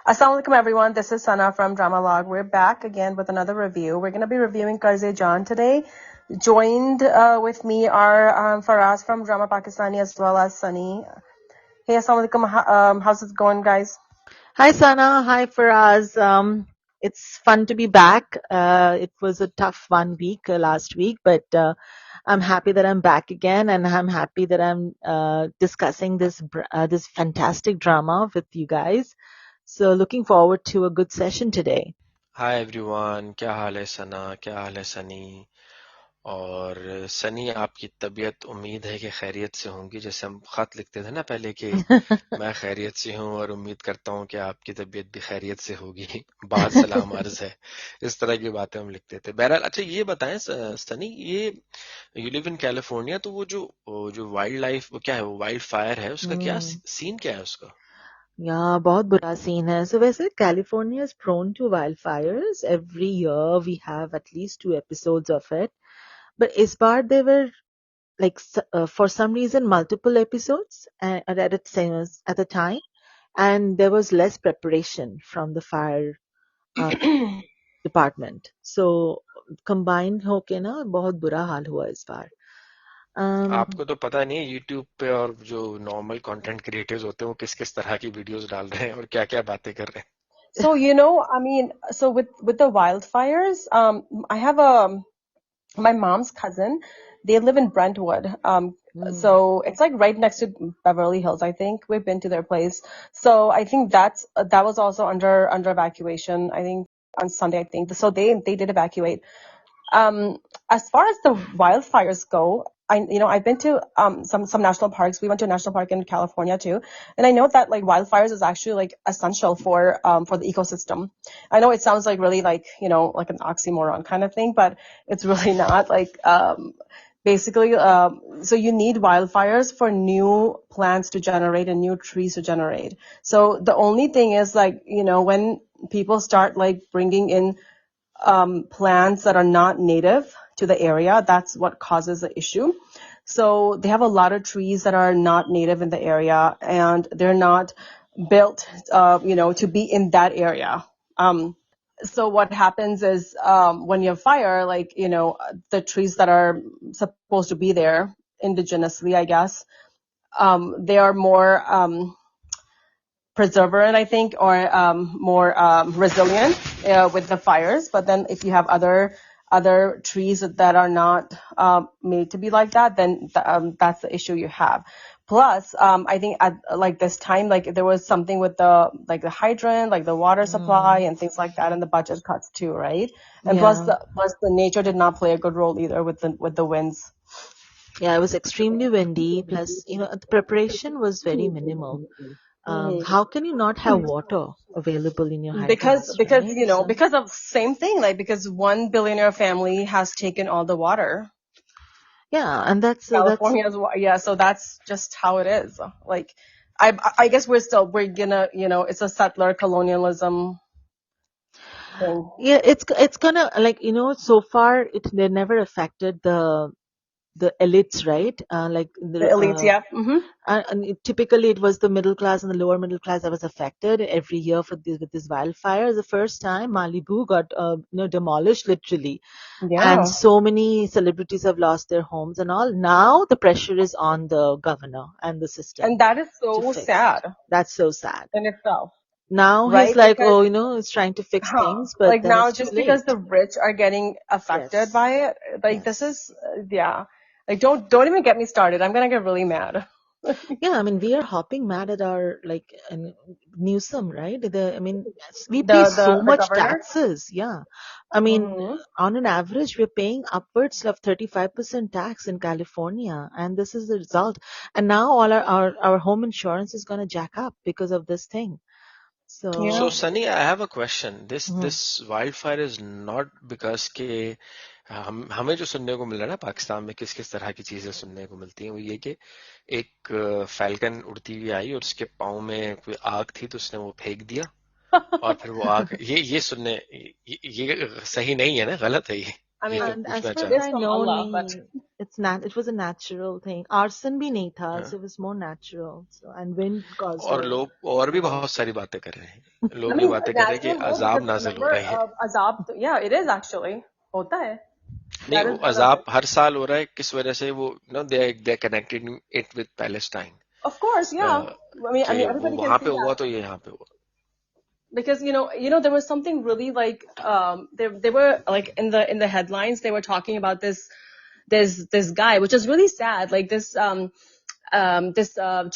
Assalamualaikum everyone, this is Sana from Drama Log. We're back again with another review. We're going to be reviewing Karze Jaan today. Joined with me are Faraz from Drama Pakistani as well as Sunny. Hey, Assalamualaikum. How's it going, guys? Hi, Sana. Hi, Faraz. It's fun to be back. It was a tough 1 week last week, but I'm happy that I'm back again, and I'm happy that I'm discussing this fantastic drama with you guys. So, looking forward to a good session today. Hi everyone, क्या हाल है सना, क्या हाल है सनी। और सनी, आपकी तबीयत उम्मीद है कि खैरियत से होंगी, जैसे हम खत लिखते थे ना पहले कि मैं खैरियत से हूँ और उम्मीद करता हूँ कि आपकी तबीयत भी खैरियत से होगी। बाद सलाम अर्ज है, इस तरह की बातें हम लिखते थे। बहरहाल, अच्छा ये बताएं सनी, ये यू लिव इन कैलिफोर्निया, तो वो जो वाइल्ड लाइफ, वो क्या है, वो वाइल्ड फायर है, उसका क्या सीन क्या है उसका? Yeah, बहुत बुरा scene है. So वैसे California is prone to wildfires. Every year we have at least 2 episodes of it. But इस बार they were like for some reason multiple episodes at the time, and there was less preparation from the fire department. So combined होके ना बहुत बुरा हाल हुआ इस बार. आपको तो पता नहीं है यूट्यूब पे और जो नॉर्मल कंटेंट क्रिएटर्स होते हैं वो किस किस तरह की वीडियोस डाल रहे हैं और क्या क्या बातें कर रहे हैं। So, so with the wildfires, I have my mom's cousin. They live in Brentwood. So it's like right next to Beverly Hills. I think we've been to their place. So I think that was also under evacuation. I think on Sunday. I think so. They did evacuate. As far as the wildfires go, I've been to some national parks. We went to a national park in California too, and I know that like wildfires is actually like essential for the ecosystem. I know it sounds like really like like an oxymoron kind of thing, but it's really not. Like basically, so you need wildfires for new plants to generate and new trees to generate. So the only thing is like when people start like bringing in plants that are not native to the area, that's what causes the issue. So they have a lot of trees that are not native in the area, and they're not built, to be in that area. So what happens is when you have fire, like, the trees that are supposed to be there indigenously, I guess, they are more perseverant, I think, or more resilient with the fires. But then if you have other trees that are not made to be like that, then that's the issue you have. Plus, I think at like this time, like there was something with the hydrant, like the water supply and things like that, and the budget cuts too, right? And plus the nature did not play a good role either with the winds. Yeah, it was extremely windy. Plus, the preparation was very minimal. How can you not have water available in your house? Because because of same thing, like because one billionaire family has taken all the water. Yeah, and that's California's so that's just how it is. Like I guess we're gonna it's a settler colonialism thing. Yeah, it's gonna like so far they never affected the elites, right? Like the elites, yeah. And typically it was the middle class and the lower middle class that was affected every year with this wildfire. The first time Malibu got demolished literally, and so many celebrities have lost their homes and all. Now the pressure is on the governor and the system, and that is so sad. That's so sad in itself. Now right? He's like, he's trying to fix things, but like then now it's just too late. because the rich are getting affected by it, like this is like don't even get me started. I'm gonna get really mad. Yeah, I mean, we are hopping mad at our Newsom, right? We pay so much taxes. Yeah, I mean, on an average, we're paying upwards of 35% tax in California, and this is the result. And now all our home insurance is going to jack up because of this thing. So Sunny, I have a question. This wildfire is not because के हमें जो सुनने को मिल रहा है ना पाकिस्तान में किस किस तरह की चीजें सुनने को मिलती हैं, वो ये कि एक फैल्कन उड़ती हुई आई और उसके पाँव में कोई आग थी तो उसने वो फेंक दिया और फिर वो आग ये सुनने ये सही नहीं है ना, गलत है ये? I mean, ये क्या And as पूछना far as it is चाहते I from know, Allah, but nahi, it was a natural thing. Arson bhi nahi tha, हैं? so it was more natural. So and wind caused और a लोग और भी flood. बहुत सारी बातें कर रहे हैं I लोग ये mean, बातें कर रहे हैं कि natural हो अजाब because नाजिल हो remember, रहे हैं azab, yeah, it is actually. होता है. नहीं That वो is one of अजाब it. हर साल हो रहा है किस वजह से वो दे connected it with Palestine Of course, yeah. I कि mean, वो everybody can वहां see पे हुआ that. तो ये यहाँ पे हुआ Because there was something really like they were like in the headlines they were talking about this guy, which is really sad, like this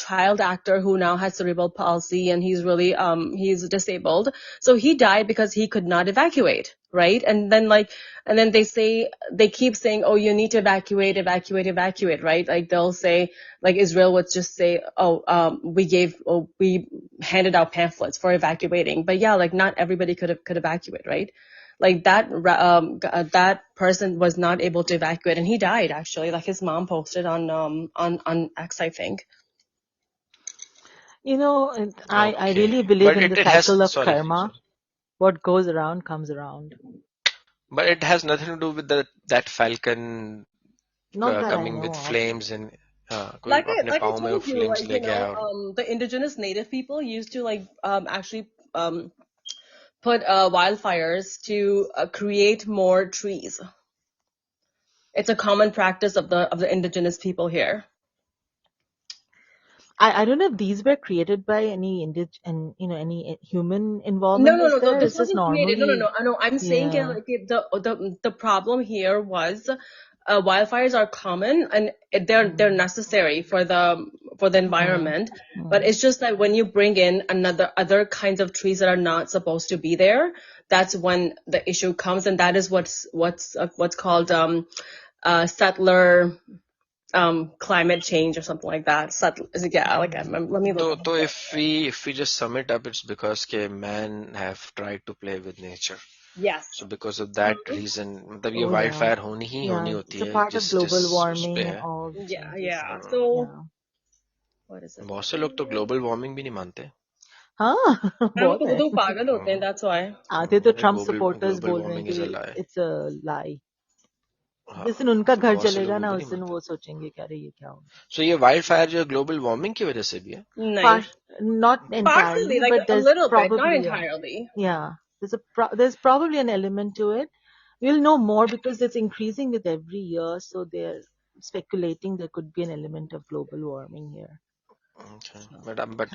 child actor who now has cerebral palsy, and he's really he's disabled. So he died because he could not evacuate, right? And then they keep saying, oh, you need to evacuate, evacuate, evacuate, right? Like they'll say, like Israel would just say, oh, we handed out pamphlets for evacuating, but yeah, like not everybody could evacuate, right? Like that person was not able to evacuate, and he died actually. Like his mom posted on X, I think. I okay really believe but in the it has cycle of sorry karma. What goes around comes around. but it has nothing to do with that falcon Not that I coming with know of. flames and कोई Like I अपने like I पाँव में वो told you, flames like ले गया और the indigenous native people used to like actually put wildfires to create more trees. It's a common practice of the indigenous people here. I don't know if these were created by any human No, involvement no, was no, no. there. This It's just wasn't created. No, no, normally, no. I know. I'm saying yeah. like the problem here was wildfires are common and they're necessary for the environment. But it's just that when you bring in other kinds of trees that are not supposed to be there, that's when the issue comes, and that is what's called settler climate change or something like that. Yeah, like let me look. तो if we just sum it up it's because के man have tried to play with nature Yes. so because of that reason मतलब ये Oh, yeah. wildfire होनी ही होनी Yeah, होती it's a है part of जिस global उस warming पे and है all the Yeah, changes. yeah. So Yeah. what is it? बहुत से लोग तो ग्लोबल वार्मिंग भी नहीं मानते हाँ बहुत है वो पागल होते हैं, that's why. आधे तो ट्रम्प ग्लोबल सपोर्टर्स ग्लोबल बोल रहे हैं वार्मिंग इज अ कि लाई इट्स अ लाई हाँ जिस दिन उनका तो घर बहुत से जलेगा लोग वो ना भी उस नहीं दिन मानते वो सोचेंगे कि अरे ये क्या हो सो ये वाइल्ड फायर जो ग्लोबल वार्मिंग की वजह से भी है नहीं. not Partially, entirely like but a there's little bit, not probably entirely. there's probably an element to it. We'll know more because it's increasing with every year, so they're speculating there could be an element of global warming here. Okay. But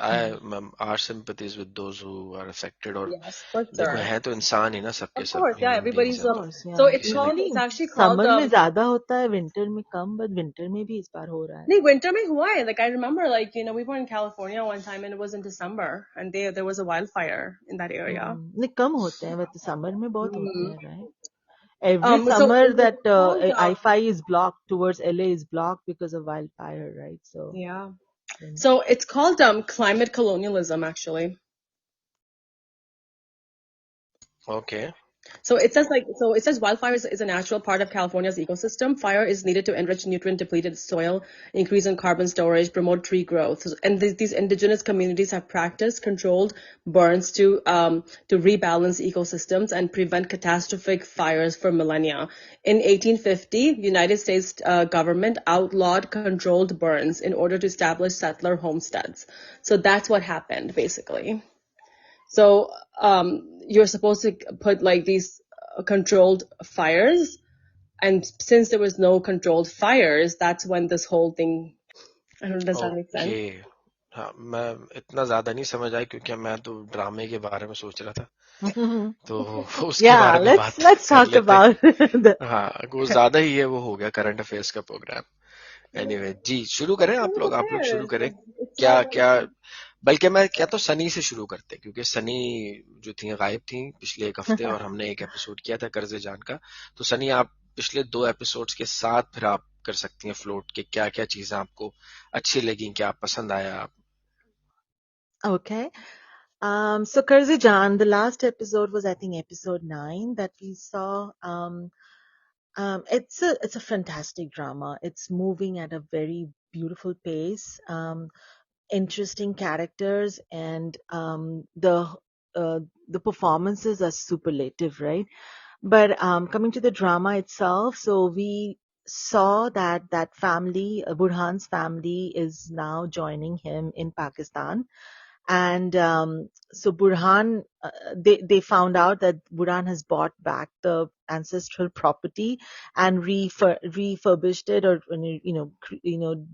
our sympathies with those who are affected और Yes, for देखो sure. हैं तो इंसान ही ना सबके Of सब course, yeah. Human beings Everybody's हैं Of तो course, so yeah. किसी न Usually it's actually called summer में ज्यादा होता है, winter में कम, but winter में भी इस बार हो रहा है. नहीं, winter में हुआ है. Like I remember, like we were in California one time and it was in December, and there was a wildfire in that area. नहीं कम होते हैं, but summer में बहुत होते हैं, right? Every So summer it's that called I-5 is blocked towards LA is blocked because of wildfire, right? So yeah. So it's called climate colonialism, actually. Okay. So it says wildfire is a natural part of California's ecosystem. Fire is needed to enrich nutrient depleted soil, increase in carbon storage, promote tree growth. And these indigenous communities have practiced controlled burns to rebalance ecosystems and prevent catastrophic fires for millennia. In 1850, United States government outlawed controlled burns in order to establish settler homesteads. So that's what happened basically. So you're supposed to put like these controlled fires, and since there was no controlled fires, that's when this whole thing. I don't know, does that make sense? Okay. हाँ मैं इतना ज्यादा नहीं समझ आई क्योंकि मैं तो ड्रामे के बारे में सोच रहा था तो उसके बारे में बात let's कर talk लेते about the हाँ वो ज्यादा ही है वो हो गया करंट अफेयर्स का प्रोग्राम एनीवे जी शुरू करें आप लोग शुरू करें क्या क्या बल्कि मैं क्या तो सनी से शुरू करते क्योंकि सनी जो थी गायब थी पिछले एक हफ्ते और हमने एक एपिसोड किया था कर्ज जान का तो सनी आप पिछले 2 एपिसोड्स के साथ फिर आप कर सकती हैं फ्लोट के क्या क्या चीजें आपको अच्छी लगी क्या पसंद आया आप Okay. So Karzi Jan, the last episode was I think episode 9 that we saw. It's a fantastic drama. It's moving at a very beautiful pace. Interesting characters and the performances are superlative, right? But coming to the drama itself, so we saw that family, Burhan's family, is now joining him in Pakistan. And so Burhan, they found out that Burhan has bought back the ancestral property and refurbished it, or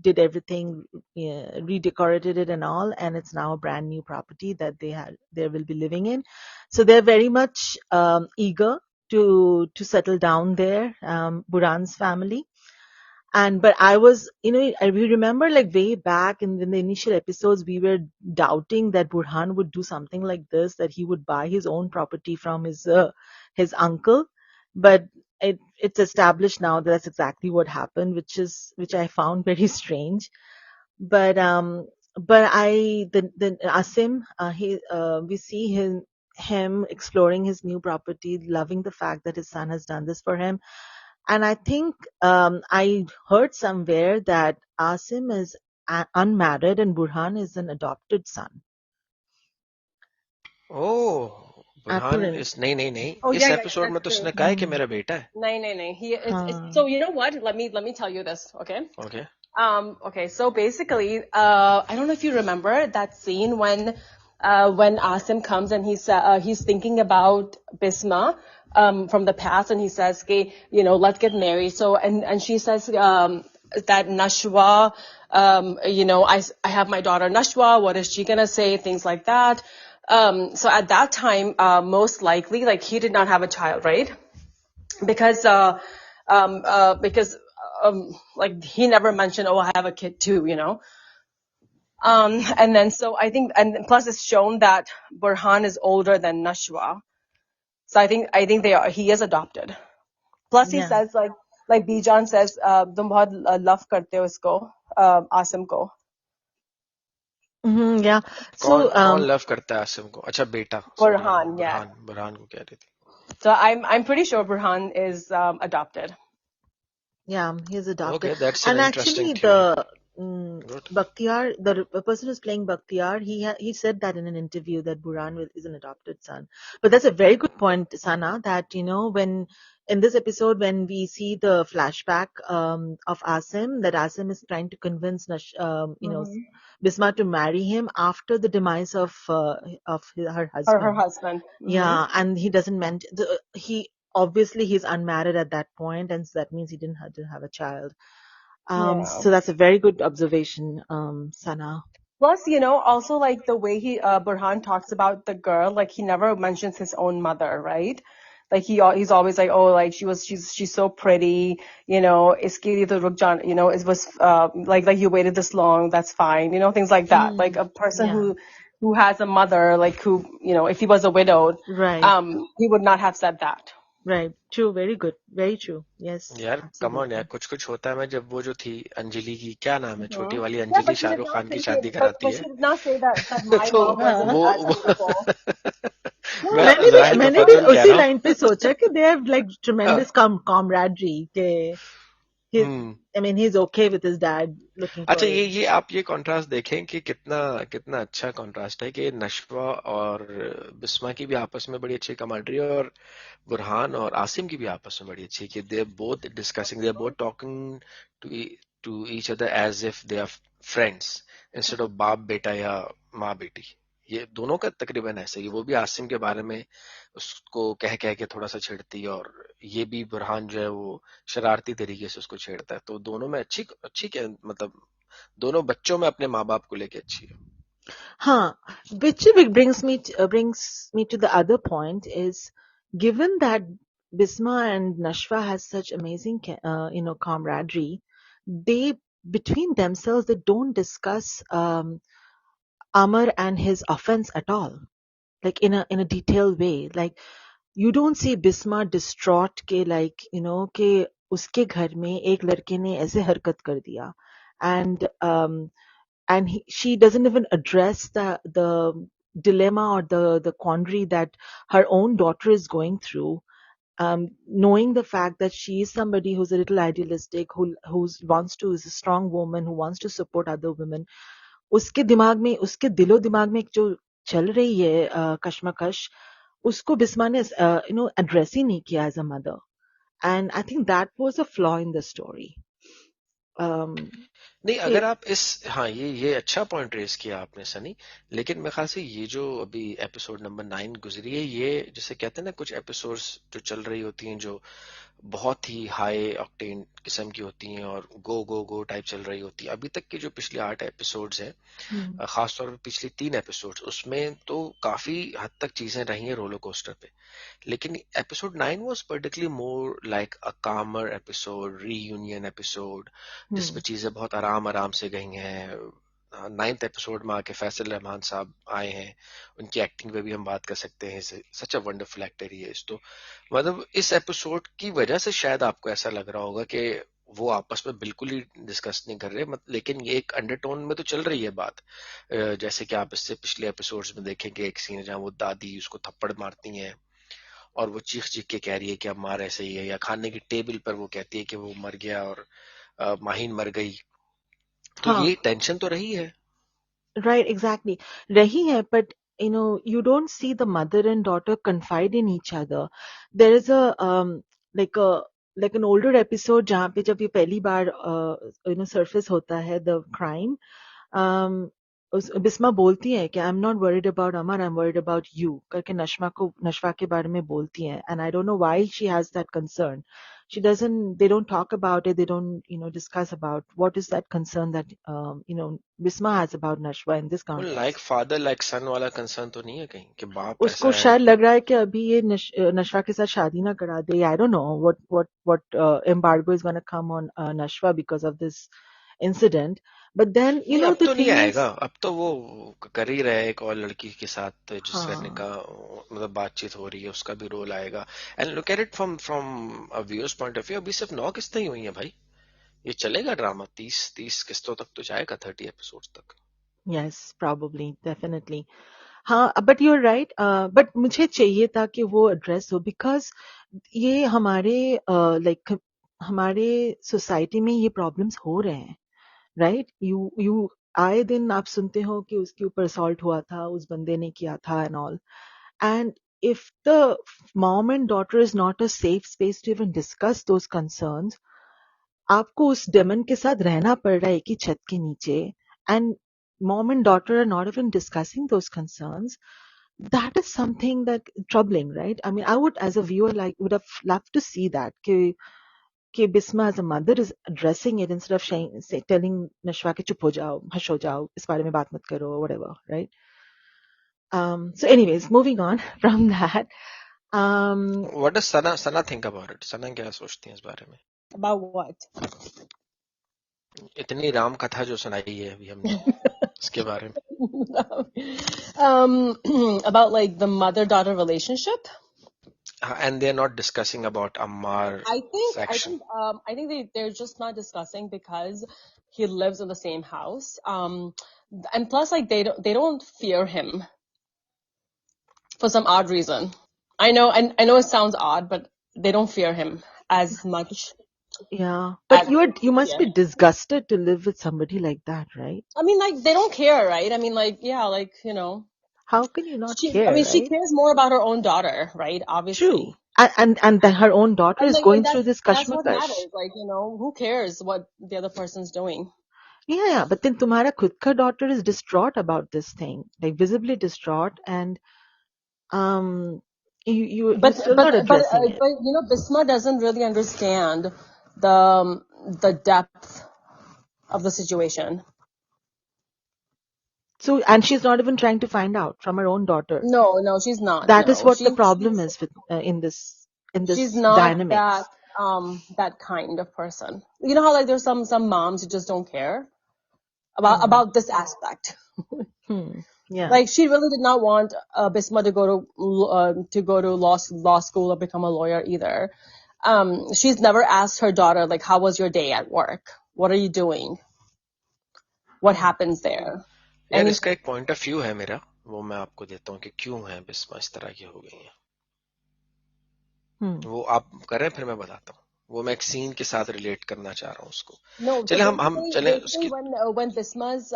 did everything, redecorated it and all, and it's now a brand new property that they will be living in. So they're very much eager to settle down there, Burhan's family. But I was, we remember like way back in the initial episodes, we were doubting that Burhan would do something like this, that he would buy his own property from his uncle. But it's established now that that's exactly what happened, which I found very strange. But the Asim, we see him exploring his new property, loving the fact that his son has done this for him. And I think I heard somewhere that Asim is unmarried and Burhan is an adopted son. Oh, Burhan Apparently. इस नहीं Oh, इस yeah, episode में that's तो true. उसने कहा है कि मेरा बेटा है. No. Huh. So you know what? Let me tell you this, okay? Okay. Okay, so basically, I don't know if you remember that scene when Asim comes and he's thinking about Bisma, from the past, and he says, okay, let's get married. So, and she says, that Nashwa, I have my daughter Nashwa, what is she gonna say? Things like that. So at that time, most likely, like, he did not have a child, right? Because like, he never mentioned, oh, I have a kid too, and then so I think, and plus it's shown that Burhan is older than Nashwa, so I think he is adopted. Plus he says, like Bijan says, तुम बहुत love करते हो इसको, Asim को. Mm-hmm, yeah. So कौन love करता है आसिम को? अच्छा, बेटा. Burhan, yeah. बुरहान को कह रही थी. So I'm pretty sure Burhan is adopted. Yeah, he's adopted. Okay, that's and an actually interesting theory. the Bakhtiar, the person who's playing Bakhtiar, he said that in an interview that Burhan is an adopted son. But that's a very good point, Sana, that when in this episode, when we see the flashback of Asim, that Asim is trying to convince Bisma to marry him after the demise of her husband. Her husband. Yeah, and he doesn't obviously he's unmarried at that point, and so that means he didn't have a child. Yeah. So that's a very good observation, Sana. Plus, also, like, the way Burhan talks about the girl, like, he never mentions his own mother, right? Like, he's always like, oh, like, she's so pretty, iske liye to ruk jana, it was, like you waited this long, that's fine, things like that. Like, a person who has a mother, like, who, if he was a widow, right, he would not have said that. Right. True. Very good. Very true. Yes. यार come on यार, कुछ होता है. मैं जब वो जो थी अंजलि की, क्या नाम है, छोटी वाली Yeah, Anjali, but she did Shahrukh not Khan की say शादी it, कराती but है. she did not say that my तो mom wasn't वो as beautiful. मैं मैंने जाहिर भी तफाजुल कह उसी रहा हूँ. लाइन पे सोचा कि they have like tremendous camaraderie. I mean, he's okay with his dad looking for अच्छा, him. ये आप ये कॉन्ट्रास्ट देखें कि कितना अच्छा कॉन्ट्रास्ट है कि नशवा और बिस्मा की भी आपस में बड़ी अच्छी कमांडरी है, और बुरहान और आसिम की भी आपस में बड़ी अच्छी, कि they both discussing, they both talking to each other as if they are friends instead of बाप बेटा या माँ बेटी. ये दोनों का तकरीबन ऐसे ही. वो भी आसिम के बारे में उसको कह के थोड़ा सा छेड़ती है, और ये भी बुरहान जो है वो शरारती तरीके से उसको छेड़ता है. तो दोनों में अच्छी क्या मतलब, दोनों बच्चों में अपने माँ बाप को लेके अच्छी है. Huh. Which brings me to the other point is, given that Bisma and Nashwa has such amazing camaraderie, they between themselves they don't discuss Amar and his offense at all, like in a detailed way. Like, you don't see Bisma distraught ke, like, ke uske ghar mein ek ladke ne aise harkat kar diya, and she doesn't even address the dilemma or the quandary that her own daughter is going through, knowing the fact that she is somebody who's a little idealistic, who is a strong woman who wants to support other women. उसके दिलो दिमाग में एक जो चल रही है कश्मकश, उसको बिस्मा ने एड्रेस ही नहीं किया as a mother, and I think that was a flaw in the story. नहीं, अगर आप इस, हाँ, ये अच्छा पॉइंट रेज किया आपने सनी, लेकिन मेरे ख्याल से ये जो अभी एपिसोड नंबर 9 गुजरी है, ये जैसे कहते हैं ना, कुछ एपिसोड्स जो चल रही होती हैं जो बहुत ही हाई ऑक्टेन किस्म की होती हैं और गो गो गो टाइप चल रही होती है, अभी तक की जो पिछले 8 एपिसोड्स हैं, खासतौर पे पिछली 3 एपिसोड्स, उसमें तो काफी हद तक चीजें रही हैं रोलर कोस्टर पे, लेकिन episode 9 was particularly more like अ कामर एपिसोड, रीयूनियन एपिसोड, जिसमें चीजें बहुत आराम आराम से गई हैं. 9th एपिसोड में आके फैसल रहमान साहब आए हैं, उनकी एक्टिंग पे भी हम बात कर सकते हैं, सच अ वंडरफुल एक्टर ही है इस, तो मतलब इस एपिसोड की वजह से शायद आपको ऐसा लग रहा होगा कि वो आपस में बिल्कुल ही डिस्कस नहीं कर रहे, लेकिन ये एक अंडरटोन में तो चल रही है बात. जैसे कि आप इससे पिछले एपिसोड्स में देखेंगे, एक सीन है जहाँ वो दादी उसको थप्पड़ मारती हैं और वो चीख चीख के कह रही है कि अब मार ऐसे ही है, या खाने की टेबल पर वो कहती है कि वो मर गया और माहिन मर गई, तो ये टेंशन तो रही है. Right, exactly. रही है, but you don't see the mother and daughter confide in each other. There is a like a like an older episode जहाँ पे जब ये पहली बार surface होता है the crime. बिस्मा बोलती है कि I am not worried about Amar, I am worried about you करके नशवा के बारे में बोलती है, and I don't know why she has that concern. She doesn't, they don't talk about it, they don't discuss about what is that concern that Bisma has about Nashwa in this वो context. Like father like सन वाला concern तो नहीं है कहीं कि बाप उसको ऐसा है शायद कि लग रहा है कि अभी ये नशवा के साथ शादी ना करा दे. I don't know what embargo is going to come on Nashwa because of this incident. But then नहीं, अब the तो नहीं thing आएगा, is, अब तो वो कर ही रहे एक और लड़की के साथ जिस करने हाँ, का मतलब बातचीत हो रही है, उसका भी रोल आएगा. And look at it from from a viewers point of view, अभी सिर्फ 9 किस्तें ही हुई हैं भाई, ये चलेगा ड्रामा 30 किस्तों तक तो जाएगा, 30 एपिसोड तक. yes, probably, definitely. हाँ, but you're right. But मुझे चाहिए था कि वो एड्रेस हो, बिकॉज ये हमारे लाइक हमारे सोसाइटी में ये प्रॉब्लम्स हो रहे हैं, राइट? यू आए दिन आप सुनते हो कि उसके ऊपर असॉल्ट हुआ था, उस बंदे ने किया था and all. And if the mom and daughter is not a safe space to even discuss those concerns, आपको उस डेमन के साथ रहना पड़ रहा है एक ही छत के नीचे, and mom and daughter are not even discussing those concerns. That is something that troubling, right? I mean, I would, as a viewer, would have loved to see that कि Bisma as a mother is addressing it instead of telling Nashwa कि चुप हो जाओ, hush हो जाओ, इस बारे में बात मत करो, whatever, right? So anyways, moving on from that. What does Sana think about it? Sana क्या सोचती है इस बारे में? About what? इतनी राम कथा जो सुनाई है अभी हमने इसके बारे में. About like the mother-daughter relationship. And they're not discussing about Ammar section. I think they're just not discussing because he lives in the same house. And plus, like they don't fear him for some odd reason. I know it sounds odd, but they don't fear him as much. Yeah, but you must be disgusted to live with somebody like that, right? I mean, like they don't care, right? I mean, like yeah, like How can you not care? I mean, she cares more about her own daughter, right? Obviously. True. And then her own daughter is going through this That's what kashmakash. matters. Like, who cares what the other person's doing? Yeah, but then तुम्हारा खुद का daughter is distraught about this thing, like visibly distraught, and you're still not addressing it. But Bisma doesn't really understand the depth of the situation. So, and she's not even trying to find out from her own daughter. No, she's not. That is what the problem is with in this she's not dynamics. that kind of person. You know how like there's some moms who just don't care about this aspect. Yeah. Like she really did not want Bisma to go to law school or become a lawyer either. She's never asked her daughter like, how was your day at work? What are you doing? What happens there? यार इसका एक point of view है मेरा, वो मैं आपको देता हूँ कि क्यों है बिस्मा इस तरह की हो गई है. वो आप कर रहे हैं, फिर मैं बताता हूँ. वो मैं एक सीन के साथ रिलेट करना चाह रहा हूँ उसको. चले हम चले उसकी. When Bisma's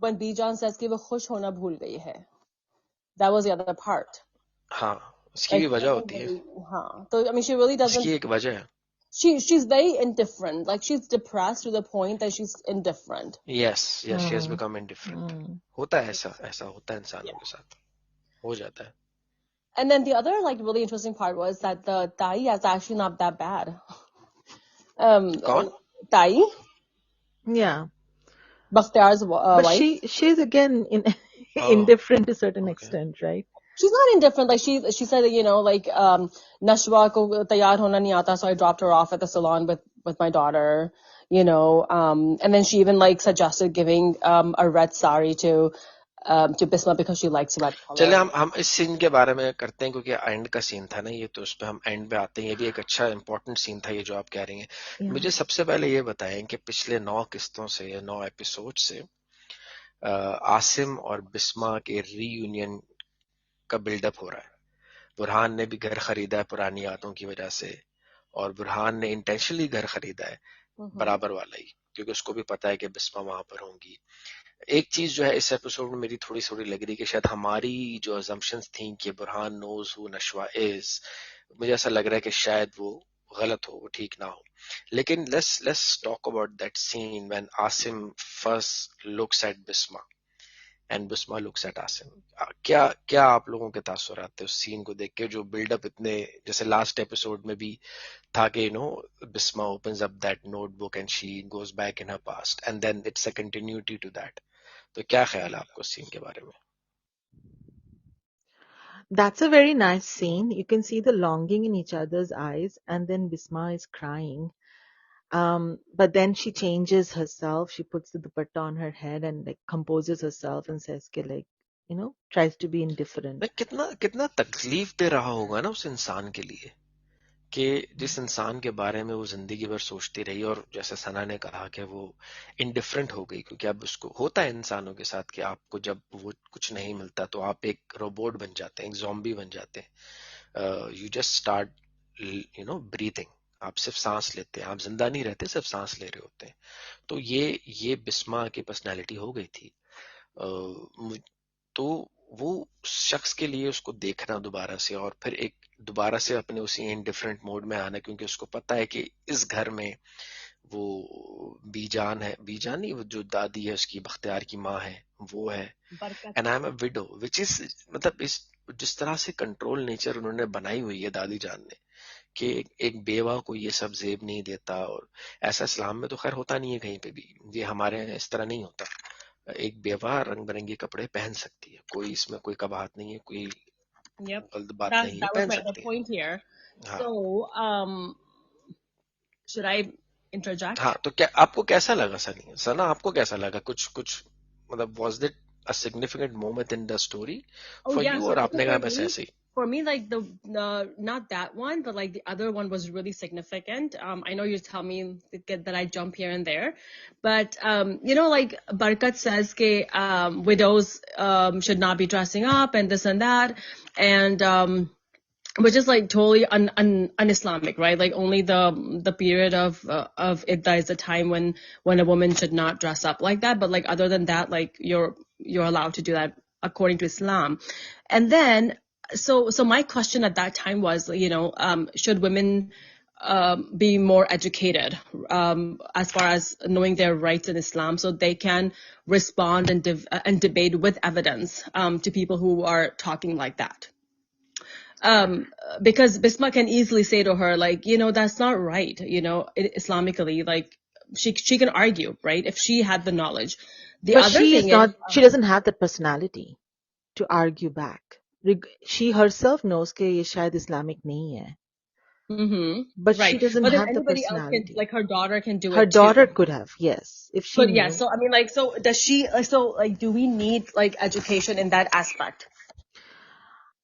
when Bijan says कि वो खुश होना भूल गई है, that was the other part. हाँ, उसकी भी वजह होती है, तो I mean she really doesn't, उसकी एक वजह है. she's very indifferent, like she's depressed to the point that she's indifferent. Yes, she has become indifferent. होता है ऐसा होता है इंसानों के साथ, हो जाता है. And then the other like really interesting part was that the Tai is actually not that bad. कौन? Tai, Yeah. Bakhtiar's But wife. she's again indifferent to a certain extent, right? She's not indifferent. Like she said that, you know, like Nashwa ko taiyar hona nahi aata, so I dropped her off at the salon with my daughter, you know. And then she even like suggested giving a red sari to Bisma because she likes red color. चले हम इस scene के बारे में करते हैं, क्योंकि and का सीन था ना ये, तो उस पर हम एंड पे आते हैं. ये भी एक अच्छा इंपॉर्टेंट सीन था ये जो आप कह रही हैं. मुझे सबसे पहले ये बताएं कि पिछले 9 किस्तों से, 9 एपिसोड से आसिम और बिस्मा के रीयूनियन का बिल्डअप हो रहा है. बुरहान ने भी घर खरीदा है पुरानी यादों की वजह से, और बुरहान ने इंटेंशनली घर खरीदा है बराबर वाला ही, क्योंकि उसको भी पता है कि बिस्मा वहां पर होंगी. एक चीज जो है इस एपिसोड में मेरी थोड़ी थोड़ी लग रही कि शायद हमारी जो अजम्पशंस थी कि बुरहान नोज हु नशवा इज, मुझे ऐसा लग रहा है कि शायद वो गलत हो, वो ठीक ना हो. लेकिन let's talk about that scene when Asim first looks at Bisma and Bisma looks at Asim. क्या आप लोगों के तासुरात थे उस सीन को देख के, जो बिल्डअप इतने, जैसे लास्ट एपिसोड में भी था कि Bisma opens up that notebook and she goes back in her past and then it's a continuity to that. तो क्या ख्याल है आपको सीन के बारे में? That's a very nice scene. You can see the longing in each other's eyes, and then Bisma is crying. But then she changes herself. She puts the dupatta on her head and like composes herself and says, "Ke like, you know, tries to be indifferent." कितना तकलीफ दे रहा होगा ना उस इंसान के लिए, कि जिस इंसान के बारे में वो जिंदगी भर सोचती रही, और जैसे सना ने कहा कि वो इंडिफरेंट हो गई, क्योंकि अब उसको होता है इंसानों के साथ कि आपको जब वो कुछ नहीं मिलता तो आप एक रोबोट बन जाते हैं, एक ज़ॉम्बी बन जाते हैं. You just start breathing. आप सिर्फ सांस लेते हैं, आप जिंदा नहीं रहते, सिर्फ सांस ले रहे होते हैं. तो ये बिस्मा की पर्सनैलिटी हो गई थी. तो वो शख्स के लिए उसको देखना दोबारा से, और फिर एक दोबारा से अपने उसी इंडिफरेंट मोड में आना, क्योंकि उसको पता है कि इस घर में वो बीजान है, बीजान नहीं, वो जो दादी है उसकी, बख्तियार की माँ है, वो है. And I am a window, which is, मतलब इस जिस तरह से कंट्रोल नेचर उन्होंने बनाई हुई है दादी जान ने, कि एक बेवा को ये सब जेब नहीं देता. और ऐसा इस्लाम में तो खैर होता नहीं है कहीं पे भी, ये हमारे यहाँ इस तरह नहीं होता. एक बेवा रंग बिरंगे कपड़े पहन सकती है, कोई इसमें कोई कबाहत नहीं है, कोई गलत बात नहीं है, पहन सकती है. हाँ. So, should I interject? हाँ, तो क्या आपको कैसा लगा सना, आपको कैसा लगा? कुछ मतलब was it a significant moment in the story for you, और आपने कहा बस ऐसे ही? For me, like the not that one, but like the other one was really significant. I know you tell me that I jump here and there, but like Barkat says, widows should not be dressing up and this and that, and which is like totally un-Islamic, right? Like only the period of Idda is a time when a woman should not dress up like that. But like other than that, like you're allowed to do that according to Islam. And then so my question at that time was, should women be more educated as far as knowing their rights in Islam, so they can respond and debate with evidence to people who are talking like that. Because Bisma can easily say to her, like, that's not right, Islamically, like she can argue, right, if she had the knowledge. But she doesn't have that personality to argue back. She herself knows that ye shayad Islamic nahi hai. Mm-hmm. But right. she doesn't have the personality. Else like her daughter can do it. Her daughter could have, yes, if she. But yeah, so I mean, like, so does she? So like, do we need like education in that aspect?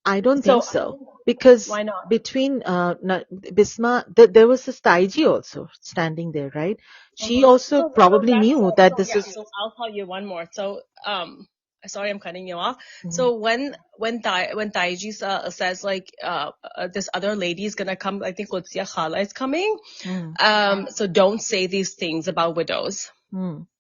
I don't think so. Because why not? Between Bisma, there was this Taiji also standing there, right? She also probably knew that this is. So I'll tell you one more. So sorry, I'm cutting you off. Mm-hmm. So when Taiji says like this other lady is gonna come, I think Qudsiya Khala is coming. So don't say these things about widows.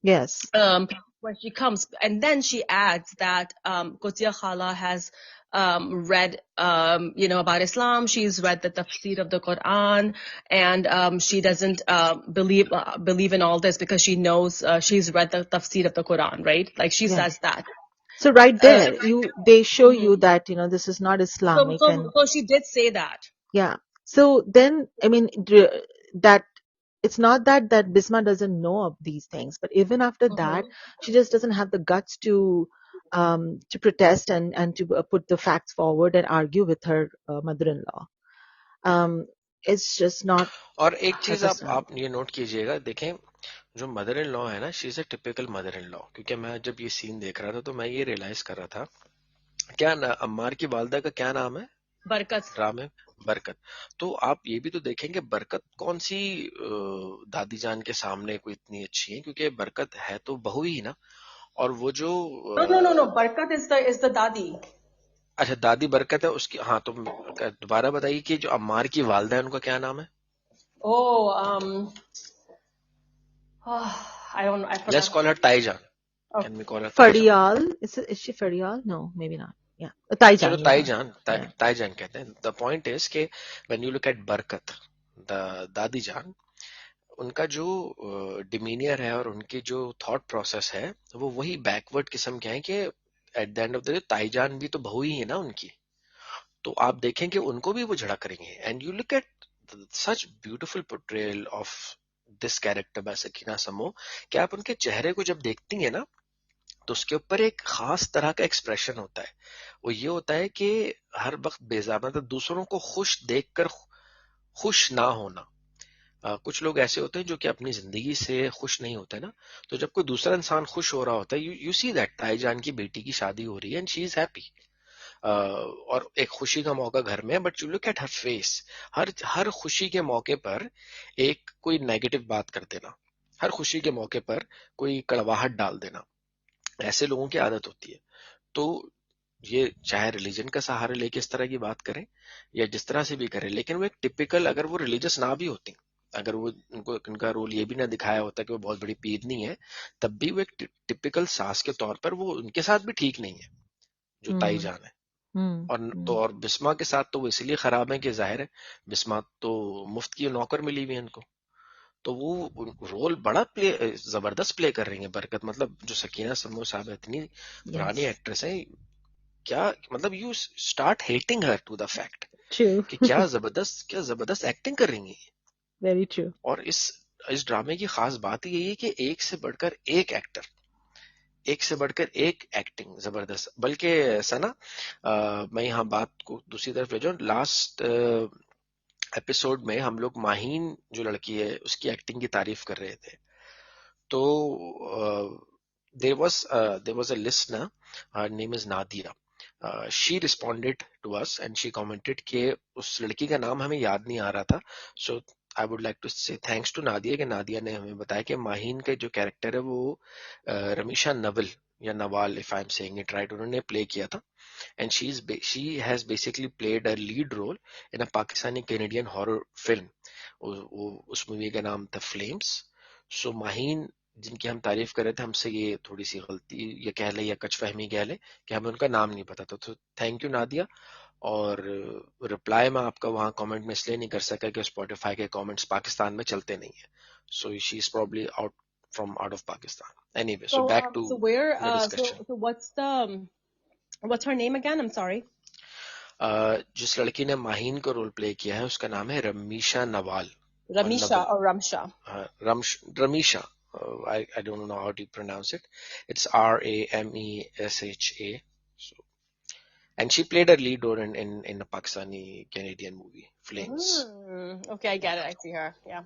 Yes. When she comes, and then she adds that Qudsiya Khala has read, about Islam. She's read the tafsir of the Quran, and she doesn't believe in all this because she knows she's read the tafsir of the Quran, right? Like she says that. So right there, they show you that this is not Islamic, so she did say that. Yeah. So then, I mean, that it's not that Bisma doesn't know of these things, but even after that, she just doesn't have the guts to protest and to put the facts forward and argue with her mother-in-law. It's just not. और एक चीज आप ये note कीजिएगा, देखें जो mother in law है ना, she is a typical mother in law. क्योंकि मैं जब ये सीन देख रहा था तो मैं ये रियलाइज कर रहा था, क्या अम्मार की वालदा का क्या नाम है? बरकत. राम है, बरकत. तो आप ये भी तो देखेंगे बरकत कौन सी दादी जान के सामने कोई इतनी अच्छी है, क्योंकि बरकत है तो बहू ही ना. और वो जो नो बरकत इज द दादी. अच्छा, दादी बरकत है उसकी. हाँ, तो दोबारा बताइए कि जो अम्मार की वालदा है उनका क्या नाम है? I don't know. I forgot. Let's call her Taijan. Can we call her Farial? Is she Farial? No, maybe not. Yeah, Taijan. चलो Taijan कहते हैं. The point is कि when you look at बरकत, the दादी जान, उनका जो demeanour है और उनकी जो थॉट प्रोसेस है वो वही बैकवर्ड किस्म के हैं कि at the end of the day ताईजान भी तो बहू ही है ना उनकी. तो आप देखें कि उनको भी वो झगड़ा करेंगे. And you look at such beautiful portrayal of this character bye Sakina समो कि आप उनके चेहरे को जब देखती हैं ना तो उसके ऊपर एक खास तरह का एक्सप्रेशन होता है. वो ये होता है कि हर वक्त बेज़ाबा, मतलब दूसरों को खुश देखकर खुश ना होना. कुछ लोग ऐसे होते हैं जो कि अपनी जिंदगी से खुश नहीं होते ना, तो जब कोई दूसरा इंसान खुश हो रहा होता है, यू सी दैट ताईजान की बेटी की शादी हो रही है एंड शी इज हैप्पी, और एक खुशी का मौका घर में है. But you look at her face, हर खुशी के मौके पर एक कोई नेगेटिव बात कर देना, हर खुशी के मौके पर कोई कड़वाहट डाल देना, ऐसे लोगों की आदत होती है. तो ये चाहे रिलीजन का सहारा लेके इस तरह की बात करें या जिस तरह से भी करें, लेकिन वो एक टिपिकल, अगर वो रिलीजियस ना भी होती, अगर वो उनका रोल ये भी ना दिखाया होता कि वो बहुत बड़ी पीरनी है, तब भी वो एक टिपिकल सास के तौर पर वो उनके साथ भी ठीक नहीं है जो ताईजान है. और बिस्मा के साथ तो वो इसलिए खराब है कि जाहिर है बिस्मा तो मुफ्त की नौकर मिली हुई है इनको, तो वो रोल बड़ा जबरदस्त प्ले कर रही है बरकत. मतलब जो सकीना समो साहब इतनी पुरानी एक्ट्रेस है, क्या मतलब you start hating her to the fact कि क्या जबरदस्त एक्टिंग कर रही है. Very true. और इस ड्रामे की खास बात यही है कि एक से बढ़कर एक एक्टर, एक से बढ़कर एक एक्टिंग जबरदस्त. बल्कि सना, मैं यहाँ बात को दूसरी तरफ ले जाऊं. लास्ट एपिसोड में हम लोग माहीन जो लड़की है उसकी एक्टिंग की तारीफ कर रहे थे, तो there was a listener, her name is Nadia. She responded to us and she commented कि उस लड़की का नाम हमें याद नहीं आ रहा था. सो आई वुड लाइक टू से थैंक्स टू नादिया कि नादिया ने हमें बताया कि माहीन का जो कैरेक्टर है वो रमीशा नवल या Nawal, if I am saying it right, उन्होंने प्ले किया था. And she has basically played a lead role in a Pakistani Canadian horror film. उस मूवी का नाम था फ्लेम्स. सो माहीन जिनकी हम तारीफ कर रहे थे, हमसे ये थोड़ी सी गलती ये कह ले या कचफहमी कह ले कि हमें उनका नाम नहीं पता था. तो थैंक यू नादिया. और रिप्लाई में आपका वहां कमेंट में इसलिए नहीं कर सका कि स्पॉटिफाई के कमेंट्स पाकिस्तान में चलते नहीं है. So she is probably out of Pakistan. Anyway, so back to the discussion. So what's her name again? I'm sorry. जिस लड़की ने माहीन को रोल प्ले किया है उसका नाम है रमीशा Nawal. Ramisha or Ramsha? Ramisha. I don't know how to pronounce it. It's Ramesha. So, and she played a lead role in a Pakistani Canadian movie, Flames. Okay, I get it. I see her. Yeah.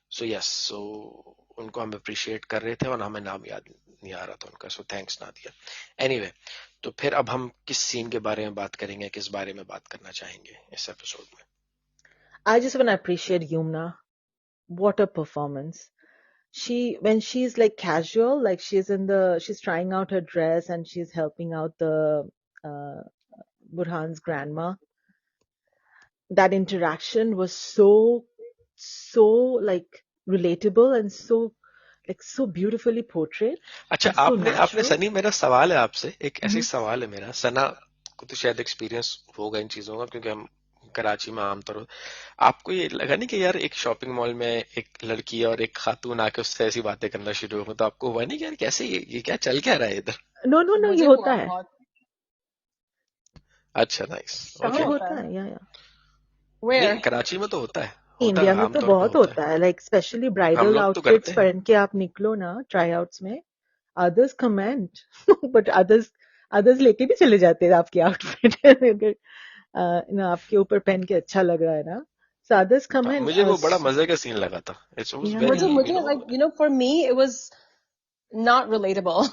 So yes, so उनको हम appreciate कर रहे थे और हमें नाम याद नहीं आ रहा था उनका. So thanks Nadia. एनीवे, तो फिर अब हम किस सीन के बारे में बात करेंगे, किस बारे में बात करना चाहेंगे इस एपिसोड में? I just want to appreciate Yumna. What a performance. When she's like casual, like she's trying out her dress and she's helping out the Burhan's grandma. That interaction was so like relatable and so beautifully portrayed. अच्छा, आपने सनी, मेरा सवाल है आपसे, एक ऐसी सवाल है मेरा. सना आपको तो शायद एक्सपीरियंस होगा इन चीजों का, क्योंकि हम कराची में आमतौर, आपको ये लगा नहीं कि यार एक शॉपिंग मॉल में एक लड़की और एक खातून आके उससे ऐसी बातें करना शुरू हो, तो आपको हुआ नहीं कि यार कैसे ये क्या चल क्या रहा है इधर? नो नो नो, ये मुझे होता हुआ है, बहुत। अच्छा, नाइस, ये कहाँ ओके। होता होता है? है, या नहीं, Where? कराची में तो होता इंडिया है, में तो आमतौर पे बहुत होता होता है। है, लाइक स्पेशली हम ब्राइडल लोग तो आउटफिट्स करते हैं। पहन के आप निकलो ना ट्राई आउट्स में, others comment but others लेके भी चले जाते हैं आपकी आउटफिट अगर आपके ऊपर पहन के अच्छा लग रहा है ना, so others comment मुझे वो बड़ा मजे का सीन लगा था, इट्स वाज yeah, वेरी, मुझे like for me it was not relatable.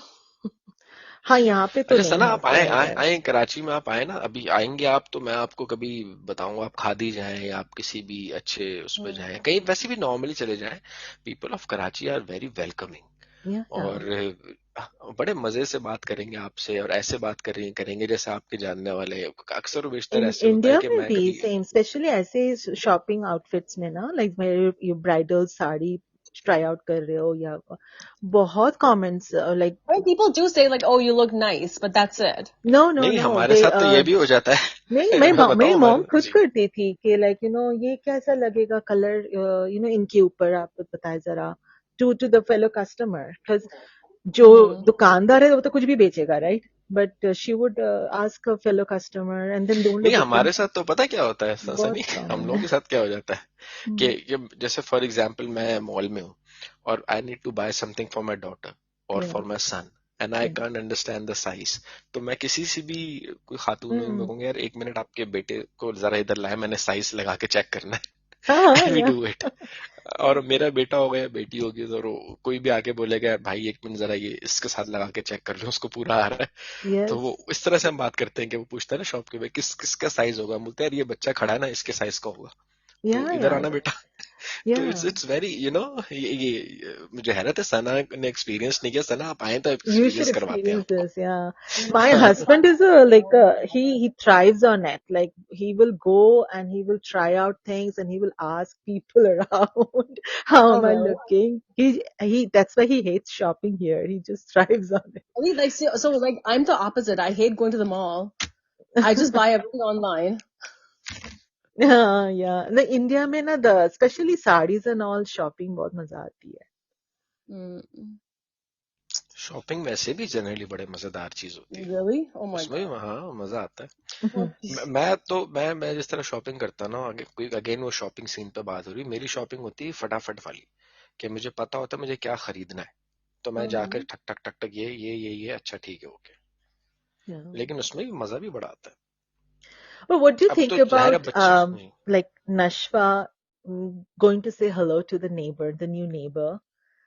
हाँ यहाँ पे तो अच्छा नहीं सना, है आप इतना आए होता आए है। आए कराची में, आप आए ना, अभी आएंगे आप तो मैं आपको कभी बताऊंगा, आप खादी जाएं या आप किसी भी अच्छे उस पर जाएं, कहीं वैसे भी नॉर्मली चले जाएं, people of Karachi are very welcoming, yeah. और बड़े मजे से बात करेंगे आपसे, और ऐसे बात करेंगे जैसे आपके जानने वाले। अक्सर और बेशतर ऐसे होता है इंडिया कि में मैं भी कभी, सेम, स्पेशली ऐसे शॉपिंग आउटफिट्स में ना, लाइक मेरे ब्राइडल साड़ी ट्राई आउट कर रहे हो या बहुत comments like I mean, people do say like, "Oh, you look nice," but that's it. No no नहीं नो हमारे दे साथ तो ये भी हो जाता नहीं, है मैं मेरी बताऊं मॉम हमारे खुद जी। करती थी कि लाइक ये कैसा लगेगा कलर, इनके ऊपर आप बताए जरा, to the fellow customer, because जो दुकानदार है वो तो कुछ भी बेचेगा, right, but she would ask a fellow customer and then don't look नहीं डिफरेंट। हमारे साथ तो पता क्या होता है बहुत सनी, हम कॉमन लोगों है। के साथ क्या हो जाता है कि जैसे फॉर एग्जांपल मैं मॉल में हूँ और I need to buy something for my daughter और for my son, and I can't understand the size, तो मैं किसी से भी, कोई खातून में कहूंगा यार एक मिनट आपके बेटे को जरा इधर लाए, मैंने साइज लगा के चेक करना है हाँ एंड वी या डू इट। और मेरा बेटा हो गया, बेटी होगी, तो कोई भी आके बोलेगा यार भाई एक मिनट जरा ये इसके साथ लगा के चेक कर लो, उसको पूरा आ रहा है, तो यस वो इस तरह से हम बात करते हैं कि वो पूछता है ना शॉप के भाई किसका साइज होगा, हम बोलते हैं यार ये बच्चा खड़ा है ना इसके साइज का होगा, या तो इधर या आना बेटा। तो या इट्स वेरी ये मुझे हैरत है, सना ने एक्सपीरियंस नहीं किया, सना आप आए तो You should एक्सपीरियंस करवाते हैं experience आपको। this, yeah. My husband is he thrives on it. Like he will go and he will try out things and he will ask people around, how Oh, am I really? looking? He that's why he hates shopping here. He just thrives on it. I mean, like, so like, I'm the opposite. I hate going to the mall. I just buy everything online. हाँ yeah. The India में ना the especially sarees and all shopping बहुत मजा आती है. Shopping वैसे भी generally बड़े मजेदार चीज होती है, Really? Oh my उसमें God. भी हाँ मजा आता है। Oh, मैं जिस तरह शॉपिंग करता ना, कोई अगेन वो शॉपिंग सीन पे बात हो रही, मेरी शॉपिंग होती है फटाफट वाली, कि मुझे पता होता है मुझे क्या खरीदना है, तो मैं जाकर ठक ठक ठक ठक ये अच्छा ठीक है ओके, yeah. लेकिन उसमें भी मजा भी बड़ा आता है। But what do you अब think तो जाहिर है about बच्चे नहीं, like Nashwa going to say hello to the neighbor, the new neighbor?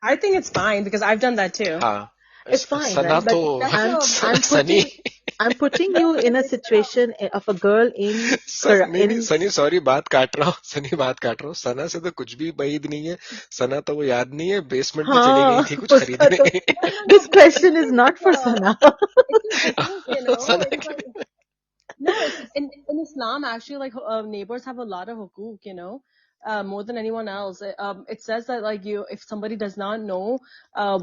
I think it's fine because I've done that too. हाँ It's fine, सना right? तो But I'm Sunny I'm putting you in a situation of a girl in नहीं Sunny, sorry बात काट रहा हूँ, सनी बात काट रहा हूँ, सना से तो कुछ भी بعيद नहीं है, सना तो वो याद नहीं है बेसमेंट में चली गई हाँ थी कुछ उसका खरीदने। तो this question is not for Sana. It's different, Sana It's like, no, it's in Islam actually like neighbors have a lot of hukuk, more than anyone else. It says that like if somebody does not know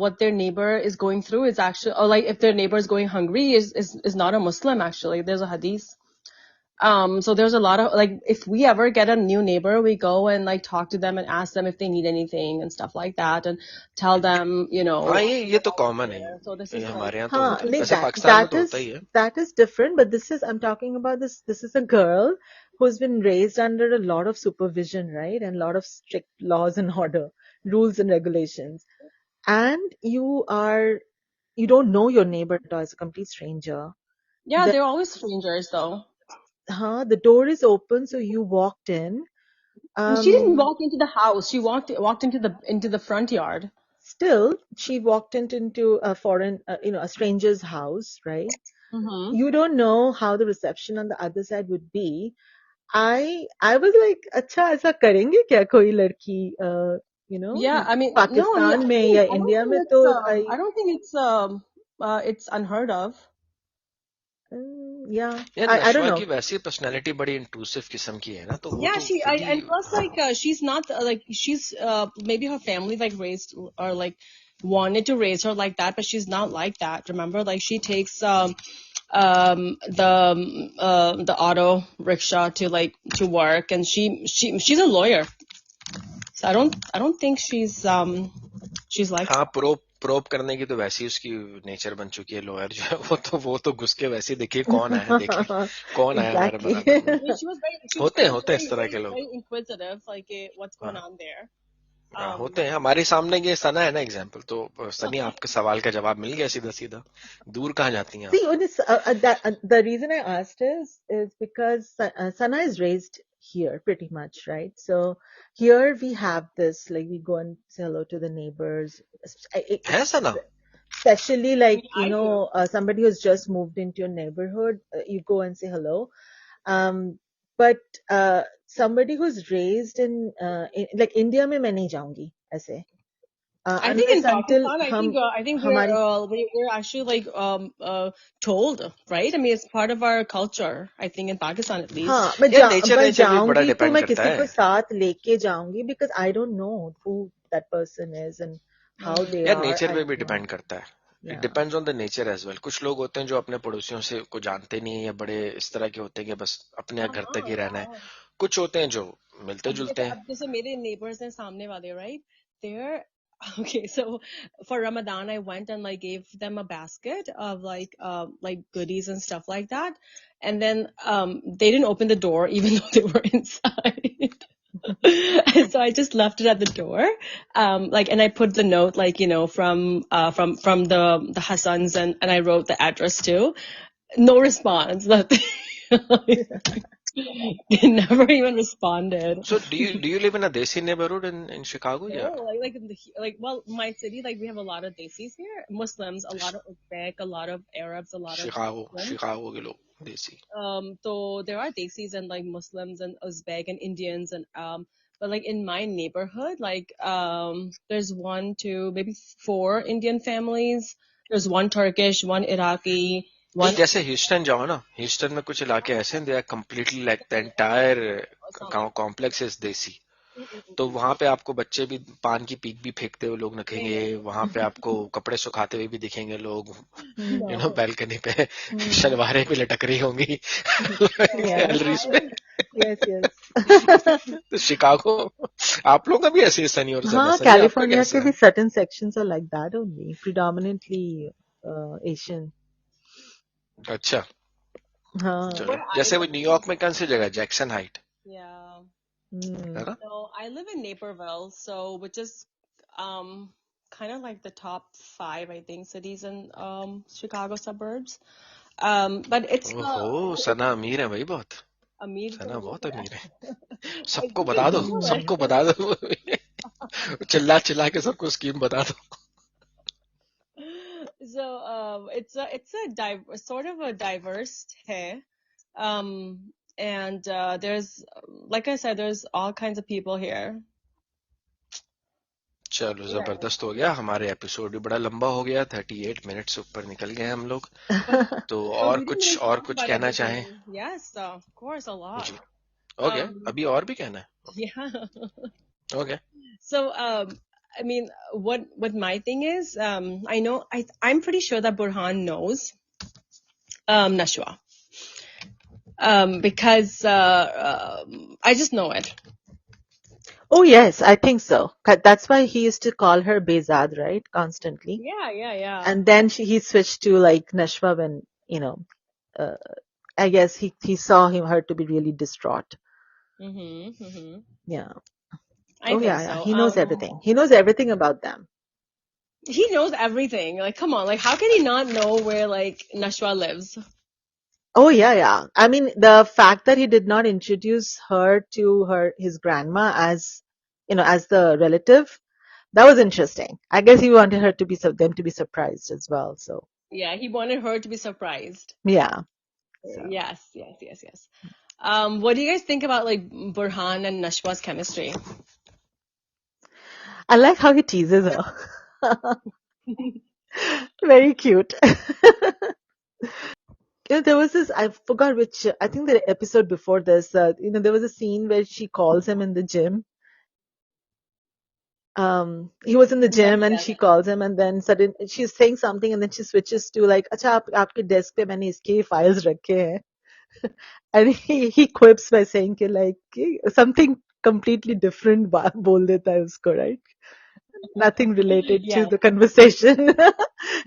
what their neighbor is going through, is actually, or like if their neighbor is going hungry, is not a Muslim actually. There's a hadith. So there's a lot of like if we ever get a new neighbor, we go and like talk to them and ask them if they need anything and stuff like that, and tell them, हाँ ये तो common है, So this is ये like, हमारे यहाँ तो हाँ होता है, नहीं, वैसे पाकिस्तान में that तो is होता ही है। that is different, but this is, I'm talking about this is a girl who's been raised under a lot of supervision, right, and a lot of strict laws and order, rules and regulations, and you don't know your neighbor at all, as a complete stranger. yeah, The they're always strangers though. the door is open, so you walked in. She didn't walk into the house. She walked into the front yard. Still, she walked into a foreign, a stranger's house, right? Mm-hmm. You don't know how the reception on the other side would be. I was like, अच्छा ऐसा करेंगे क्या कोई लड़की, Yeah, I mean, no, I mean, Pakistan में या India में तो I don't think it's unheard of. yeah, यार I don't नशवा know. की वैसी पर्सनालिटी बड़ी इंट्रूसिव किस्म की है ना, तो वो Yeah, तो खुद ही and plus like she's not like she's maybe her family like raised or like wanted to raise her like that, but she's not like that. Remember, like she takes the auto rickshaw to work, and she's a lawyer. So I don't think she's like हाँ, probe करने की तो वैसी उसकी nature बन चुकी है lawyer जो है, वो तो घुस के वैसे देखिए कौन आया, देख ले कौन आया हमारे Exactly. बराबर में. I mean, she was होते हैं इस तरह very, के लोग. very inquisitive, like what's going हाँ, on there. होते हैं हमारे सामने. ये सना है ना एग्जाम्पल, तो सनी आपके सवाल का जवाब मिल गया सीधा सीधा. दूर कहाँ जाती हैं आप? See, the reason I asked is because Sana is raised here pretty much, right? So here we have this, like we go and say hello to the neighbors. है सना? Especially I like, mean, I do. somebody who's just moved into your neighborhood, you go and say hello. But somebody who's raised in like India में मैं नहीं जाऊंगी ऐसे. I think in Unless until Pakistan, I think हमारी we're actually like told, right? I mean, it's part of our culture. I think in Pakistan at least. हाँ मैं यार nature भी बड़ा जाऊंगी तो डिपेंड मैं करता किसी है. को साथ लेके जाऊंगी because I don't know who that person is and how they यार are. नेचर I पे भी don't know. डिपेंड करता है. It Yeah. Depends on the nature as well. कुछ लोग होते हैं जो अपने पड़ोसियों से को जानते नहीं है, या बड़े इस तरह के होते हैं कि बस अपने घर तक ही रहना है. कुछ होते हैं जो मिलते जुलते हैं. अब जैसे मेरे neighbors हैं सामने वाले, right? They're okay. So for Ramadan, I went and like gave them a basket of like goodies and stuff like that, and then they didn't open the door even though they were inside. And so I just left it at the door, and I put the note from the Hassans, and I wrote the address too. No response. They never even responded. So do you live in a desi neighborhood in Chicago? Yeah. No, well, my city, like we have a lot of Desis here, Muslims, a lot of Uzbek, a lot of Arabs, a lot of Muslims. Chicago के लोग देसी. So there are Desis and like Muslims and Uzbek and Indians and but like in my neighborhood, like there's one, two, maybe four Indian families. There's one Turkish, one Iraqi, नहीं, one. जैसे Houston जाओ ना, Houston में कुछ इलाके ऐसे हैं, they are completely like the entire complex is desi. तो वहां पे आपको बच्चे भी पान की पीक भी फेंकते हुए लोग दिखेंगे. वहां पे आपको कपड़े सुखाते हुए भी दिखेंगे लोग, बैल्कनी पे शलवारें भी लटक रही होंगी गैलरीज पे. Yes. तो शिकागो आप लोग का भी ऐसे सनी और हाँ, सनी आपका California कैसा के भी है? certain sections are like that only, predominantly Asian. अच्छा, हाँ. चलो. जैसे वो न्यूयॉर्क में कौन सी जगह, जैक्सन हाइट Yeah. है ना? So I live in Naperville, which is kind of like the top 5, I think, cities in Chicago suburbs. But it's ओहो, सना अमीर है भाई बहुत. Amir सना बहुत तो अमीर है. सबको बता दो, सबको बता दो. चिल्ला चिल्ला के सबको स्कीम बता दो. So it's sort of a diverse है. And there's, like I said, there's all kinds of people here. चलो, जबरदस्त हो गया. हमारे एपिसोड भी बड़ा लंबा हो गया, 38 मिनट से ऊपर निकल गए हम लोग. तो और कुछ कहना चाहें? Yes, of course, a lot. जी. ओके, अभी और भी कहना है? Yeah. Okay. So I mean, what my thing is, I know I'm pretty sure that Burhan knows Nashwa. Because I just know it. Oh yes, I think so. That's why he used to call her Bezad, right? Constantly. Yeah. And then he switched to like Nashwa when, I guess he saw her to be really distraught. Yeah. I think yeah. so. He knows everything. He knows everything about them. He knows everything. Like, come on. Like, how can he not know where like Nashwa lives? Oh yeah. I mean, the fact that he did not introduce her to his grandma as, as the relative, that was interesting. I guess he wanted her to be them to be surprised as well. So yeah, he wanted her to be surprised. Yeah. So. Yes. What do you guys think about like Burhan and Nashwa's chemistry? I like how he teases her. Very cute. There was this, I forgot which, I think the episode before this, there was a scene where she calls him in the gym. he was in the gym and she calls him and then suddenly she's saying something and then she switches to like, अच्छा आपके desk पे मैंने इसके files रखे हैं. And he quips by saying कि like something completely different बोल देता है उसको, right? Nothing related to the conversation. And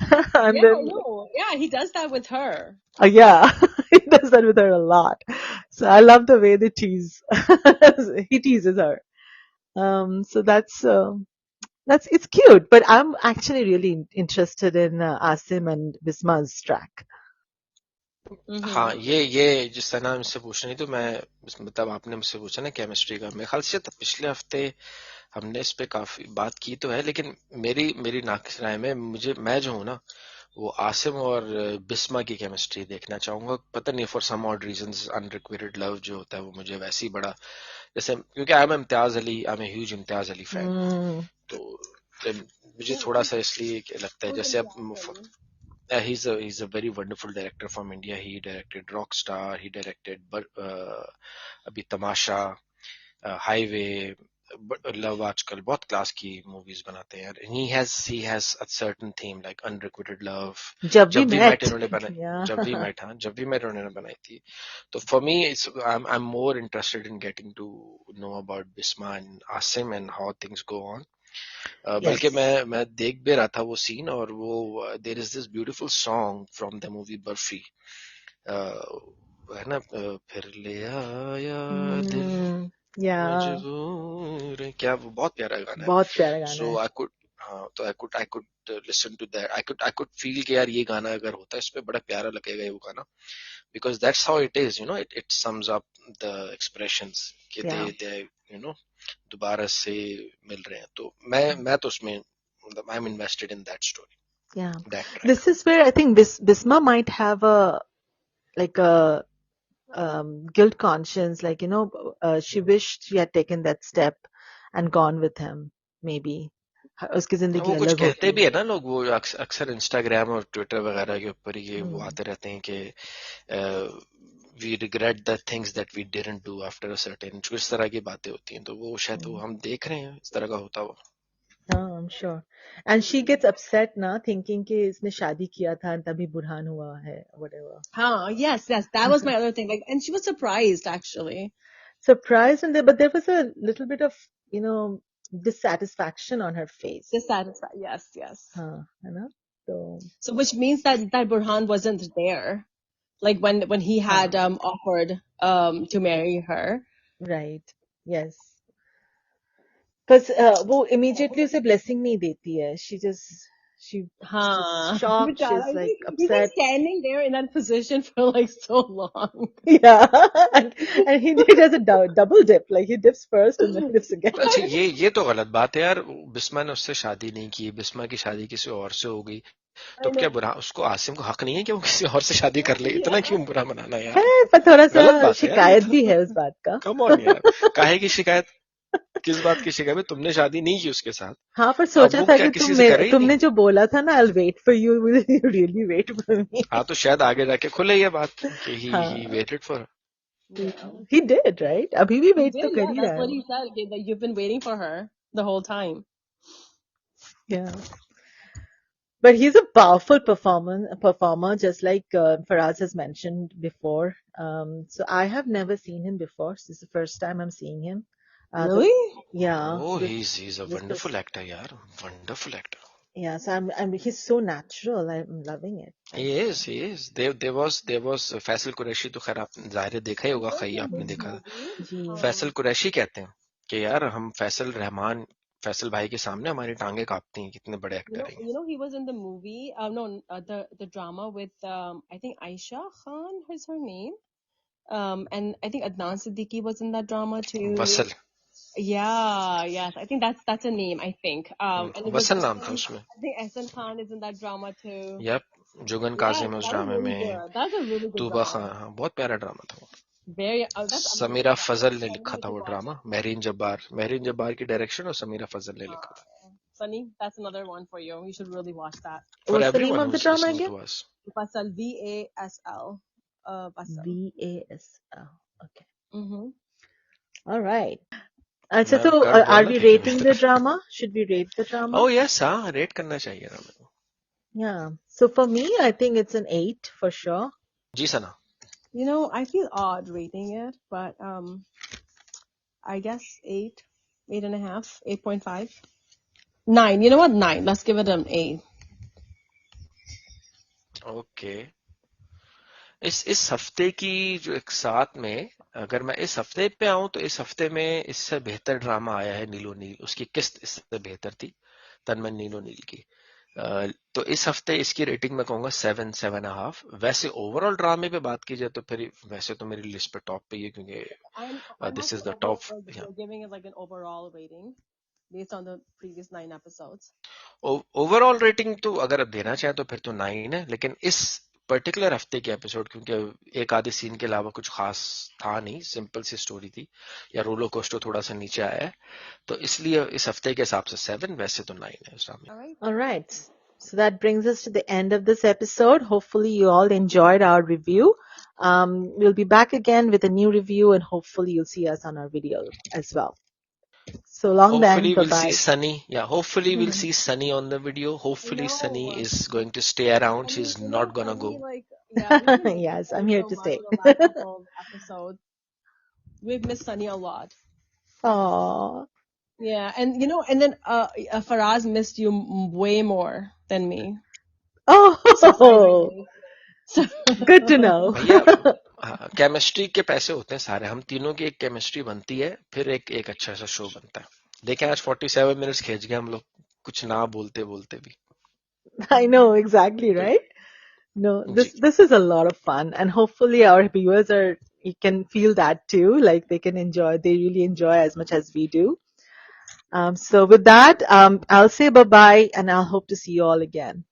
yeah, I know. Yeah, he does that with her. Yeah, he does that with her a lot. So I love the way they tease. He teases her. So that's it's cute. But I'm actually really interested in Asim and Bisma's track. हाँ, ये जिस सना मुझसे पूछ रही थी, तो मैं मतलब आपने मुझसे पूछा ना केमिस्ट्री का, मेरे ख्याल से पिछले हफ्ते हमने इस पे काफी बात की तो है, लेकिन मेरी नाकिस राय में मैं जो हूँ ना, वो आसिम और बिस्मा की केमिस्ट्री देखना चाहूंगा. पता नहीं, for some odd reasons unrequited love जो होता है वो मुझे वैसे ही बड़ा, जैसे क्योंकि I am huge Imtiaz Ali fan, तो मुझे थोड़ा सा इसलिए लगता है, जैसे अब he's a very wonderful director from India. He directed Rockstar, he directed अभी तमाशा, Highway, लव आजकल बहुत क्लास की मूवीज बनाते हैं यार. he has a certain theme like Unrequited Love, जब भी met इन्होंने बनाई, जब भी met इन्होंने बनाई थी. तो for me I'm more interested in getting to know about Bisma and Asim and how things go on. बल्कि मैं देख भी रहा था वो सीन, और वो there is this beautiful song from the movie Barfi, है ना, फिर ले आया दिल मजबूर, क्या वो बहुत प्यारा गाना है, बहुत प्यारा गाना सो आई कुड, हाँ, तो I could listen to that, I could feel कि यार ये गाना अगर होता है इस पे बड़ा प्यारा लगेगा ये वो गाना, because that's how it is, it sums up the expressions कि they दोबारा से मिल रहे हैं. तो मैं तो उसमें I'm invested in that story. Yeah. That track. This is where I think Bisma might have a guilt conscience, like she wished she had taken that step and gone with him, maybe. उसकी जिंदगी वो कुछ अलग कहते होती. भी है ना लोग, वो अक्सर इंस्टाग्राम और ट्विटर वगैरह के ऊपर ये वो आते रहते हैं कि we regret the things that we didn't do after a certain, जो इस तरह की बातें होती हैं, तो वो शायद वो हम देख रहे हैं इस तरह का होता हुआ. I'm sure. And she gets upset ना, thinking कि इसने शादी किया था तभी बुरहान हुआ है, whatever. Yes, that was my other thing. Like, and she was surprised actually. Surprised, but there was a little bit of dissatisfaction on her face. Dissatisfied. Yes. है ना? So which means that Burhan wasn't there, like when he had offered to marry her. Right. Yes. Because वो immediately उसे blessing नहीं देती है. She's just shocked. She's like upset. He's like standing there in that position for like so long. Yeah, and he does a double dip. Like he dips first and then dips again. अच्छा, ये तो गलत बात है यार. बिस्मा ने उससे शादी नहीं की, बिस्मा की शादी किसी और से हो गई, तो क्या बुरा, उसको आसिम को हक नहीं है कि वो किसी और से शादी कर ले? इतना क्यों बुरा मनाना यार? है, पर थोड़ा सा शिकायत भी है उस बात का. कम ऑन यार, काहे की शिकायत? किस बात की शिकायत? तुमने शादी नहीं की उसके साथ. हाँ, पर सोचा था कि तुमने जो बोला था ना, I'll wait for you, will you really wait for me? हाँ, तो शायद आगे जाके खुले ये बात कि he waited for her. He did, right? अभी भी wait तो कर ही रहा है. That's what he said. That you've been waiting for her the whole time. Yeah. But he's a powerful performer, just like Faraz has mentioned before. So I have never seen him before. This is the first time I'm seeing him. Really? Yeah. Oh, he's a wonderful actor, yaar. Wonderful actor. Yeah, so he's so natural. I'm loving it. He is. There was Faisal Qureshi, तो खैर आप जाहिर देखा ही होगा, खई आपने देखा. फैसल कुरैशी कहते हैं कि यार हम फैसल भाई के सामने हमारी टांगे कांपती हैं, कितने बड़े एक्टर हैं. He was in the movie, the drama with I think Aisha Khan is her name, and I think Adnan Siddiqui was in that drama too. वसल. Yeah, yes, I think that's a name, I think. वसल नाम था उसमें. I think Ehsan Khan is in that drama too. Yep, Jugan Kazim उस ड्रामे में. That's a really good Tuba Khan, बहुत प्यारा drama था वो. समीरा फजल ने लिखा था वो ड्रामा. महरीन जब्बार की डायरेक्शन और समीरा फजल ने लिखा था. Sunny, that's another one for you. You should really watch that. What's the name of the drama again? Vasal, VASL. VASL. Okay. All right. अच्छा, मैं तो कर are दूंगा ना we धीरे rating the धीरे। drama? Should we rate the drama? Oh yes, हाँ rate करना चाहिए ना मेरे को। Yeah. So for me, I think it's an 8 for sure. जी Sana. You know, I feel odd rating it, but I guess 8, 8.5, 8.5, 9. You know what? 9. Let's give it an 8. Okay, इस हफ्ते की जो एक साथ में, अगर मैं इस हफ्ते पे आऊं तो इस हफ्ते में इससे बेहतर ड्रामा आया है नीलो नील। उसकी किस्त इससे बेहतर थी, तन्मय नीलो नील की। तो इस हफ्ते इसकी रेटिंग मैं कहूंगा 7, 7.5। वैसे ओवरऑल ड्रामे पे बात की जाए तो फिर वैसे तो मेरी लिस्ट पे टॉप पे ही है, क्योंकि I'm this is also the top. giving it like an overall rating based on the previous 9 episodes. Overall rating तो अगर आप देना चाहें तो फिर तो 9 है, लेकिन इस पर्टिकुलर हफ्ते के एपिसोड, क्योंकि एक आधे सीन के अलावा कुछ खास था नहीं, सिंपल सी स्टोरी थी, या रोलो कोस्टो थोड़ा सा नीचे आया है, तो इसलिए इस हफ्ते के हिसाब से 7, वैसे तो 9 है उस ड्रामे। All right. All right. So that brings us to the end of this episode. Hopefully you all enjoyed our review. We'll be back again with a new review and hopefully you'll see us on our video as well. So long then. Hopefully we'll see Bye-bye. Sunny. Yeah, hopefully we'll see Sunny on the video. Hopefully Sunny is going to stay around. I mean, She's you know, not gonna go. Sunny, like, yeah, we've been missing Yes, I'm Sunny here so to much stay. for the last couple of episodes. We've missed Sunny a lot. Aww. Yeah, and you know, and then Faraz missed you way more than me. Oh, Surprisingly. good to know. भैया chemistry के पैसे होते हैं सारे, हम तीनों की एक केमिस्ट्री बनती है, फिर एक अच्छा सा शो बनता है। देखें आज 47 मिनट्स खींच गए हम लोग, कुछ ना बोलते बोलते भी। I know, exactly, right? No, this is a lot of fun, and hopefully our viewers you can feel that too, like they really enjoy as much as we do. So with that, I'll say bye-bye, and I'll hope to see you all again.